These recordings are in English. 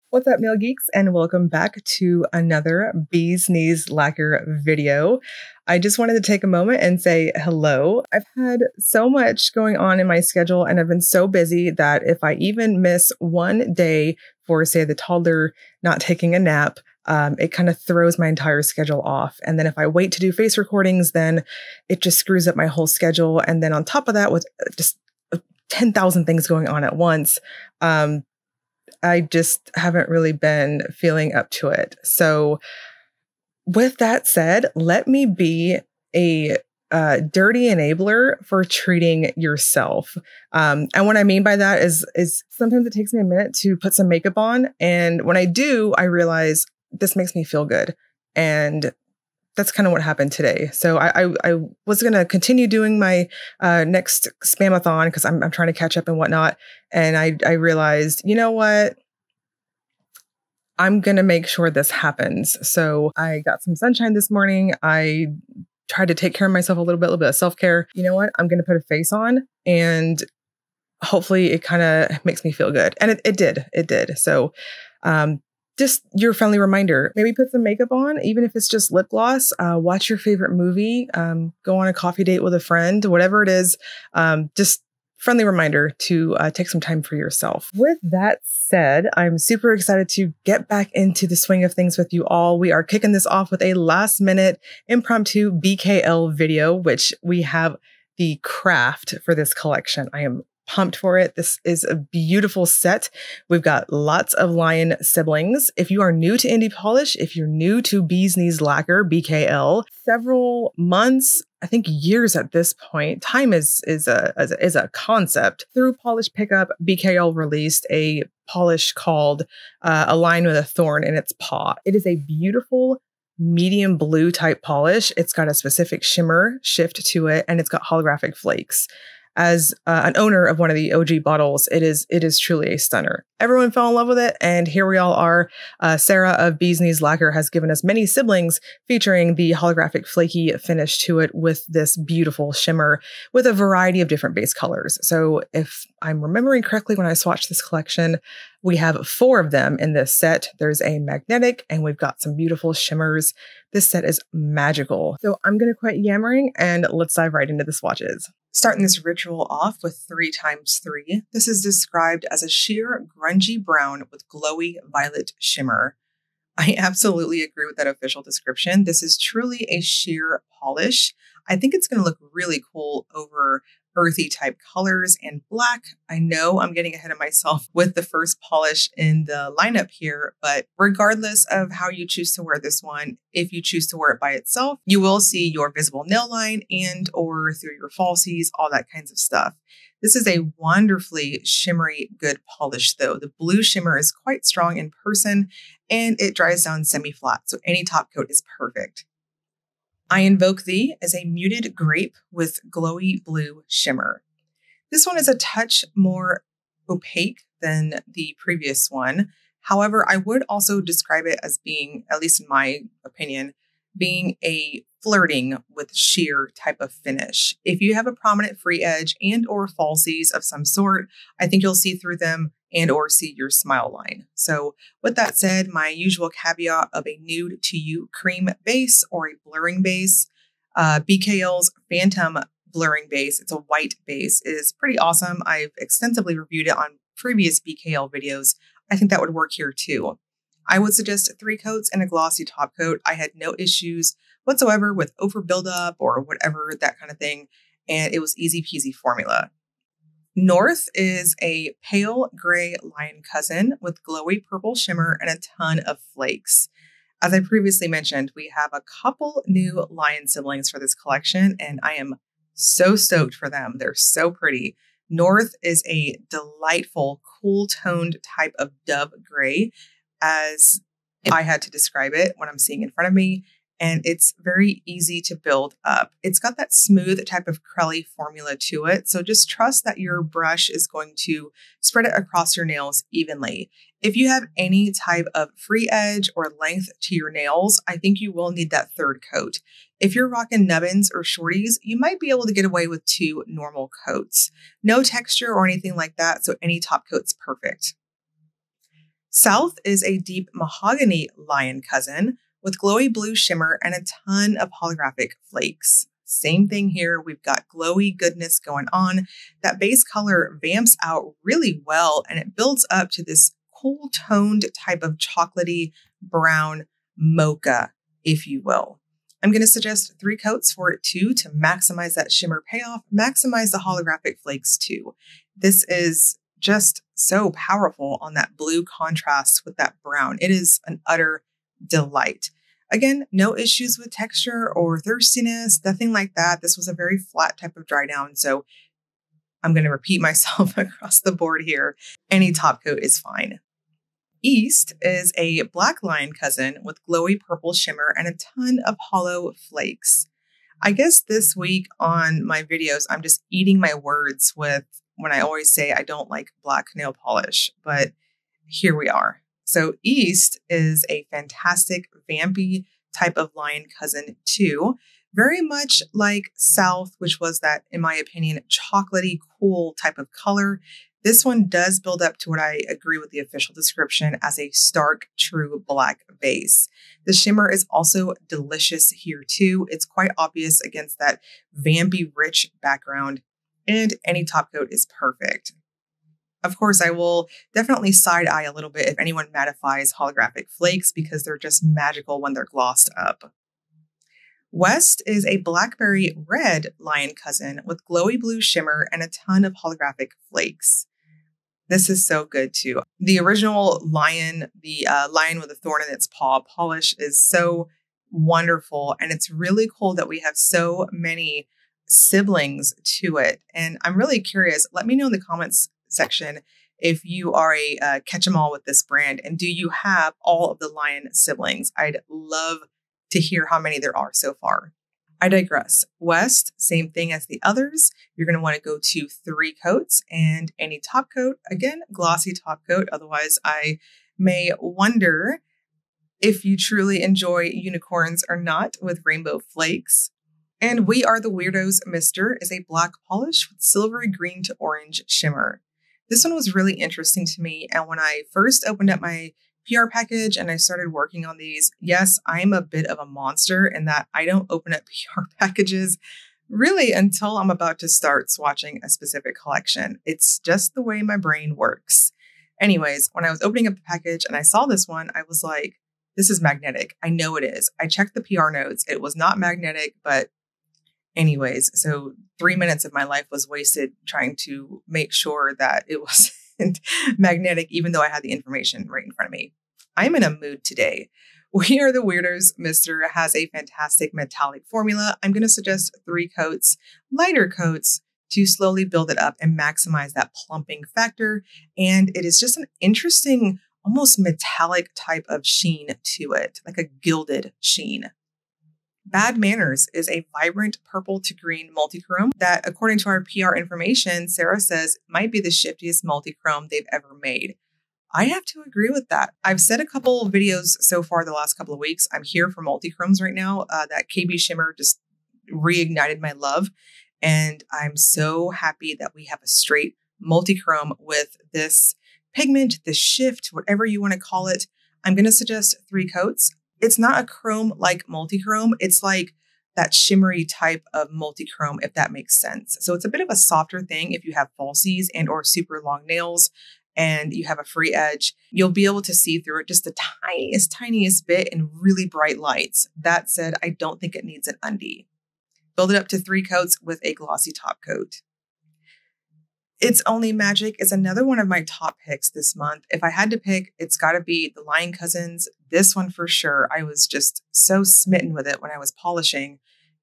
What's up, nail geeks, and welcome back to another Bee's Knees Lacquer video. I just wanted to take a moment and say hello. I've had so much going on in my schedule and I've been so busy that if I even miss one day for, say, the toddler not taking a nap, it kind of throws my entire schedule off. And then if I wait to do face recordings, then it just screws up my whole schedule. And then on top of that, with just 10,000 things going on at once, I just haven't really been feeling up to it. So with that said, let me be a dirty enabler for treating yourself. And what I mean by that is sometimes it takes me a minute to put some makeup on. And when I do, I realize this makes me feel good. And that's kind of what happened today. So I was going to continue doing my next spamathon because I'm trying to catch up and whatnot. And I realized, you know what? I'm going to make sure this happens. So I got some sunshine this morning. I tried to take care of myself a little bit of self-care. You know what? I'm going to put a face on and hopefully it kind of makes me feel good. And it did. So just your friendly reminder, maybe put some makeup on, even if it's just lip gloss, watch your favorite movie, go on a coffee date with a friend, whatever it is, just friendly reminder to take some time for yourself. With that said, I'm super excited to get back into the swing of things with you all. We are kicking this off with a last minute impromptu BKL video, which we have the craft for this collection. I am pumped for it. This is a beautiful set. We've got lots of lion siblings. If you are new to indie polish, if you're new to Bee's Knees Lacquer, BKL, several months, I think years at this point, time is a concept. Through Polish Pickup, BKL released a polish called A Lion with a Thorn in Its Paw. It is a beautiful medium blue type polish. It's got a specific shimmer shift to it, and it's got holographic flakes. As an owner of one of the OG bottles, it is truly a stunner. Everyone fell in love with it, and here we all are. Sarah of Bee's Knees Lacquer has given us many siblings featuring the holographic flaky finish to it with this beautiful shimmer with a variety of different base colors. So if I'm remembering correctly, when I swatched this collection, we have 4 of them in this set. There's a magnetic, and we've got some beautiful shimmers. This set is magical. So I'm going to quit yammering, and let's dive right into the swatches. Starting this ritual off with 3x3. This is described as a sheer grungy brown with glowy violet shimmer. I absolutely agree with that official description. This is truly a sheer polish. I think it's going to look really cool over earthy type colors and black. I know I'm getting ahead of myself with the first polish in the lineup here, but regardless of how you choose to wear this one, if you choose to wear it by itself, you will see your visible nail line and or through your falsies, all that kinds of stuff. This is a wonderfully shimmery, good polish though. The blue shimmer is quite strong in person and it dries down semi-flat, so any top coat is perfect. I Invoke Thee is a muted grape with glowy blue shimmer. This one is a touch more opaque than the previous one. However, I would also describe it as being, at least in my opinion, being a flirting with sheer type of finish. If you have a prominent free edge and or falsies of some sort, I think you'll see through them and or see your smile line. So with that said, my usual caveat of a nude to you cream base or a blurring base, BKL's Phantom blurring base, it's a white base, is pretty awesome. I've extensively reviewed it on previous BKL videos. I think that would work here too. I would suggest 3 coats and a glossy top coat. I had no issues whatsoever with over buildup or whatever, that kind of thing. And it was easy peasy formula. North is a pale gray lion cousin with glowy purple shimmer and a ton of flakes. As I previously mentioned, we have a couple new lion siblings for this collection, and I am so stoked for them. They're so pretty. North is a delightful, cool-toned type of dove gray, as if I had to describe it when I'm seeing in front of me. And it's very easy to build up. It's got that smooth type of crelly formula to it. So just trust that your brush is going to spread it across your nails evenly. If you have any type of free edge or length to your nails, I think you will need that 3rd coat. If you're rocking nubbins or shorties, you might be able to get away with 2 normal coats. No texture or anything like that, so any top coat's perfect. South is a deep mahogany lion cousin with glowy blue shimmer and a ton of holographic flakes. Same thing here. We've got glowy goodness going on. That base color vamps out really well and it builds up to this cool toned type of chocolatey brown mocha, if you will. I'm going to suggest 3 coats for it too to maximize that shimmer payoff, maximize the holographic flakes too. This is just so powerful on that blue contrast with that brown. It is an utter delight. Again, no issues with texture or thirstiness, nothing like that. This was a very flat type of dry down. So I'm going to repeat myself across the board here. Any top coat is fine. East is a black lion cousin with glowy purple shimmer and a ton of hollow flakes. I guess this week on my videos, I'm just eating my words with when I always say I don't like black nail polish, but here we are. So East is a fantastic vampy type of lion cousin too. Very much like South, which was that, in my opinion, chocolatey, cool type of color. This one does build up to what I agree with the official description as a stark, true black base. The shimmer is also delicious here too. It's quite obvious against that vampy, rich background, and any top coat is perfect. Of course, I will definitely side eye a little bit if anyone mattifies holographic flakes because they're just magical when they're glossed up. West is a blackberry red lion cousin with glowy blue shimmer and a ton of holographic flakes. This is so good too. The original lion, the lion with a thorn in its paw polish is so wonderful. And it's really cool that we have so many siblings to it. And I'm really curious. Let me know in the comments section if you are a catch-em-all with this brand. And do you have all of the lion siblings? I'd love to hear how many there are so far. I digress. West, same thing as the others. You're going to want to go to 3 coats and any top coat. Again, glossy top coat. Otherwise, I may wonder if you truly enjoy unicorns or not with rainbow flakes. And We Are the Weirdos Mister is a black polish with silvery green to orange shimmer. This one was really interesting to me. And when I first opened up my PR package and I started working on these, yes, I'm a bit of a monster in that I don't open up PR packages really until I'm about to start swatching a specific collection. It's just the way my brain works. Anyways, when I was opening up the package and I saw this one, I was like, this is magnetic. I know it is. I checked the PR notes. It was not magnetic, but anyways, so 3 minutes of my life was wasted trying to make sure that it wasn't magnetic, even though I had the information right in front of me. I'm in a mood today. We Are the Weirdos Mister has a fantastic metallic formula. I'm going to suggest 3 coats, lighter coats, to slowly build it up and maximize that plumping factor. And it is just an interesting, almost metallic type of sheen to it, like a gilded sheen. Bad Manners is a vibrant purple to green multichrome that, according to our PR information, Sarah says might be the shiftiest multichrome they've ever made. I have to agree with that. I've said a couple of videos so far the last couple of weeks. I'm here for multichromes right now. That KB shimmer just reignited my love. And I'm so happy that we have a straight multichrome with this pigment, this shift, whatever you want to call it. I'm going to suggest 3 coats. It's not a chrome like multichrome. It's like that shimmery type of multichrome, if that makes sense. So it's a bit of a softer thing if you have falsies and or super long nails and you have a free edge. You'll be able to see through it just the tiniest bit in really bright lights. That said, I don't think it needs an undie. Build it up to 3 coats with a glossy top coat. It's Only Magic is another one of my top picks this month. If I had to pick, it's got to be the Lion Cousins. This one for sure. I was just so smitten with it when I was polishing.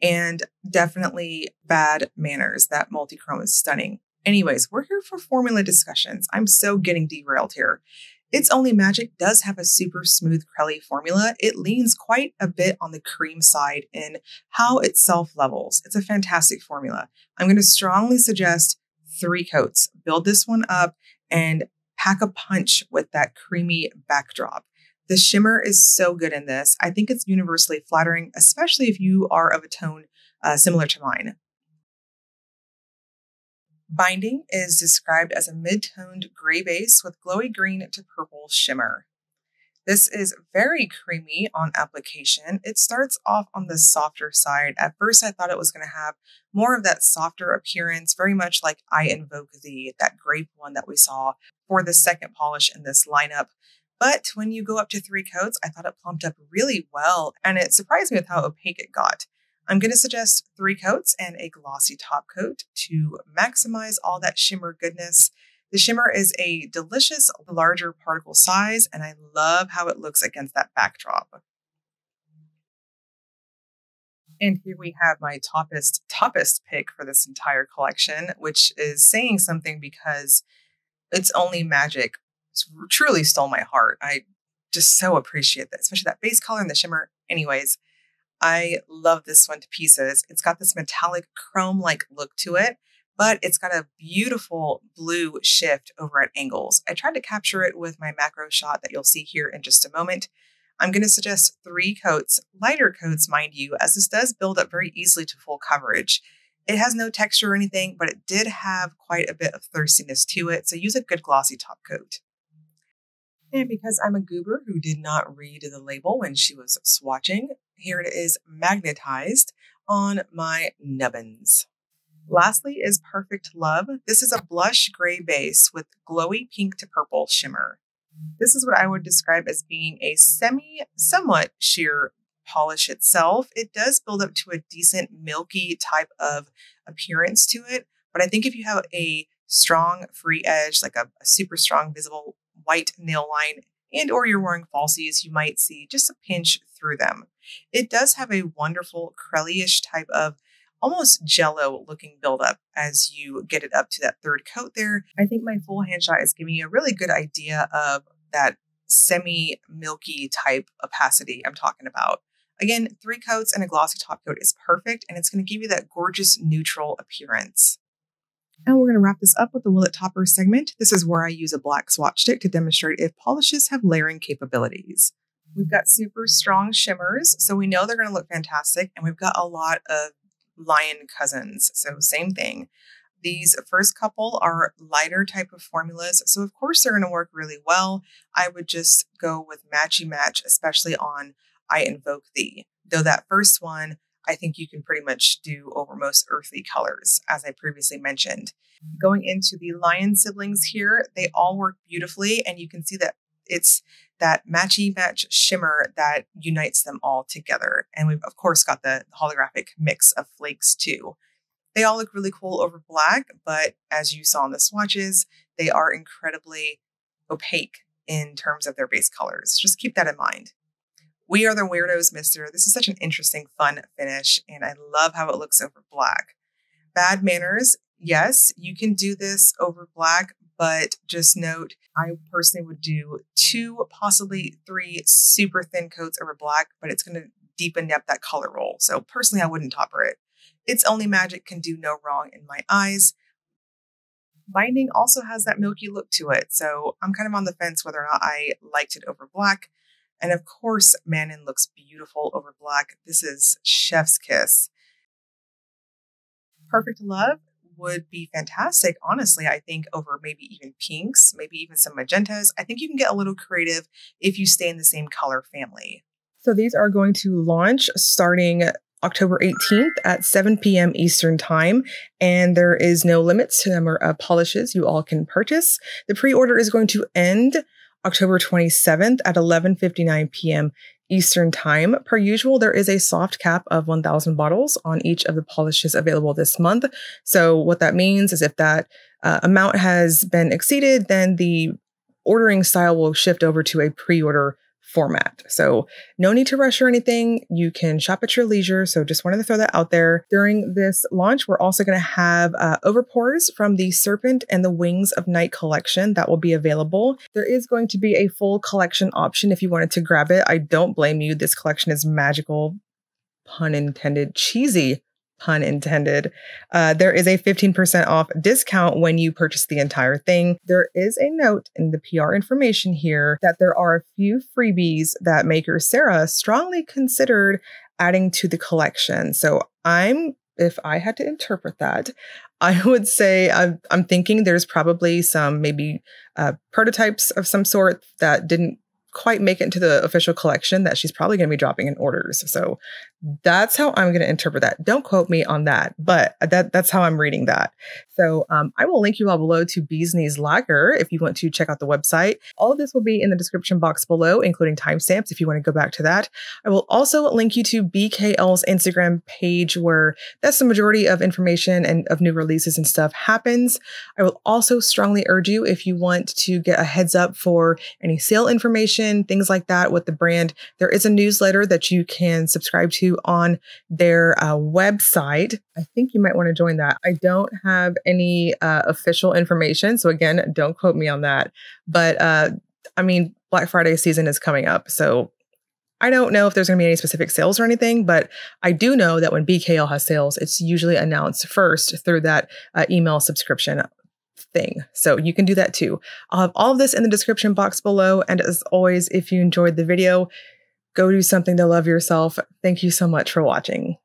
And definitely Bad Manners. That multichrome is stunning. Anyways, we're here for formula discussions. I'm so getting derailed here. It's Only Magic does have a super smooth Crelly formula. It leans quite a bit on the cream side in how it self-levels. It's a fantastic formula. I'm going to strongly suggest 3 coats. Build this one up and pack a punch with that creamy backdrop. The shimmer is so good in this. I think it's universally flattering, especially if you are of a tone similar to mine. Binding is described as a mid-toned gray base with glowy green to purple shimmer. This is very creamy on application. It starts off on the softer side. At first, I thought it was going to have more of that softer appearance, very much like I Invoke Thee, that grape one that we saw for the second polish in this lineup. But when you go up to 3 coats, I thought it plumped up really well, and it surprised me with how opaque it got. I'm going to suggest 3 coats and a glossy top coat to maximize all that shimmer goodness. The shimmer is a delicious, larger particle size, and I love how it looks against that backdrop. And here we have my toppest pick for this entire collection, which is saying something because It's Only Magic truly stole my heart. I just so appreciate that, especially that base color and the shimmer. Anyways, I love this one to pieces. It's got this metallic chrome-like look to it, but it's got a beautiful blue shift over at angles. I tried to capture it with my macro shot that you'll see here in just a moment. I'm going to suggest 3 coats, lighter coats, mind you, as this does build up very easily to full coverage. It has no texture or anything, but it did have quite a bit of thirstiness to it, so use a good glossy top coat. And because I'm a goober who did not read the label when she was swatching, here it is magnetized on my nubbins. Lastly is Perfect Love. This is a blush gray base with glowy pink to purple shimmer. This is what I would describe as being a somewhat sheer polish itself. It does build up to a decent milky type of appearance to it, but I think if you have a strong free edge, like a super strong visible white nail line, and or you're wearing falsies, you might see just a pinch through them. It does have a wonderful crelly-ish type of almost jello looking buildup as you get it up to that 3rd coat there. I think my full hand shot is giving you a really good idea of that semi-milky type opacity I'm talking about. Again, 3 coats and a glossy top coat is perfect, and it's going to give you that gorgeous neutral appearance. And we're going to wrap this up with the Will It Topper segment. This is where I use a black swatch stick to demonstrate if polishes have layering capabilities. We've got super strong shimmers, so we know they're going to look fantastic, and we've got a lot of lion cousins, so same thing. These first couple are lighter type of formulas, so of course they're going to work really well. I would just go with matchy match, especially on I Invoke Thee. Though that first one, I think you can pretty much do over most earthy colors, as I previously mentioned. Going into the lion siblings here, they all work beautifully, and you can see that it's that matchy match shimmer that unites them all together. And we've, of course, got the holographic mix of flakes too. They all look really cool over black, but as you saw in the swatches, they are incredibly opaque in terms of their base colors. Just keep that in mind. We Are the Weirdos, mister. This is such an interesting, fun finish, and I love how it looks over black. Bad Manners, yes, you can do this over black, but just note, I personally would do 2, possibly 3 super thin coats over black, but it's going to deepen up that color roll. So personally, I wouldn't topper it. It's Only Magic can do no wrong in my eyes. Binding also has that milky look to it, so I'm kind of on the fence whether or not I liked it over black. And of course, Manon looks beautiful over black. This is chef's kiss. Perfect Love would be fantastic, honestly, I think, over maybe even pinks, maybe even some magentas. I think you can get a little creative if you stay in the same color family. So these are going to launch starting October 18th at 7 p.m. Eastern Time, and there is no limits to the number of polishes you all can purchase. The pre-order is going to end October 27th at 11:59 p.m. Eastern Time. Per usual, there is a soft cap of 1,000 bottles on each of the polishes available this month. So what that means is if that amount has been exceeded, then the ordering style will shift over to a pre-order format. So no need to rush or anything. You can shop at your leisure. So just wanted to throw that out there. During this launch, we're also going to have overpours from the Serpent and the Wings of Night collection that will be available. There is going to be a full collection option if you wanted to grab it. I don't blame you. This collection is magical, pun intended, cheesy, pun intended. There is a 15% off discount when you purchase the entire thing. There is a note in the PR information here that there are a few freebies that maker Sarah strongly considered adding to the collection. So I'm if I had to interpret that, I would say I'm thinking there's probably some maybe prototypes of some sort that didn't quite make it into the official collection that she's probably going to be dropping in orders. So that's how I'm going to interpret that. Don't quote me on that, but that's how I'm reading that. So I will link you all below to Bee's Knees Lacquer if you want to check out the website. All of this will be in the description box below, including timestamps if you want to go back to that. I will also link you to BKL's Instagram page where that's the majority of information and of new releases and stuff happens. I will also strongly urge you, if you want to get a heads up for any sale information, things like that with the brand, there is a newsletter that you can subscribe to on their website. I think you might want to join that. I don't have any official information, so again, don't quote me on that. But I mean, Black Friday season is coming up, so I don't know if there's going to be any specific sales or anything, but I do know that when BKL has sales, it's usually announced first through that email subscription thing. So you can do that too. I'll have all of this in the description box below. And as always, if you enjoyed the video, go do something to love yourself. Thank you so much for watching.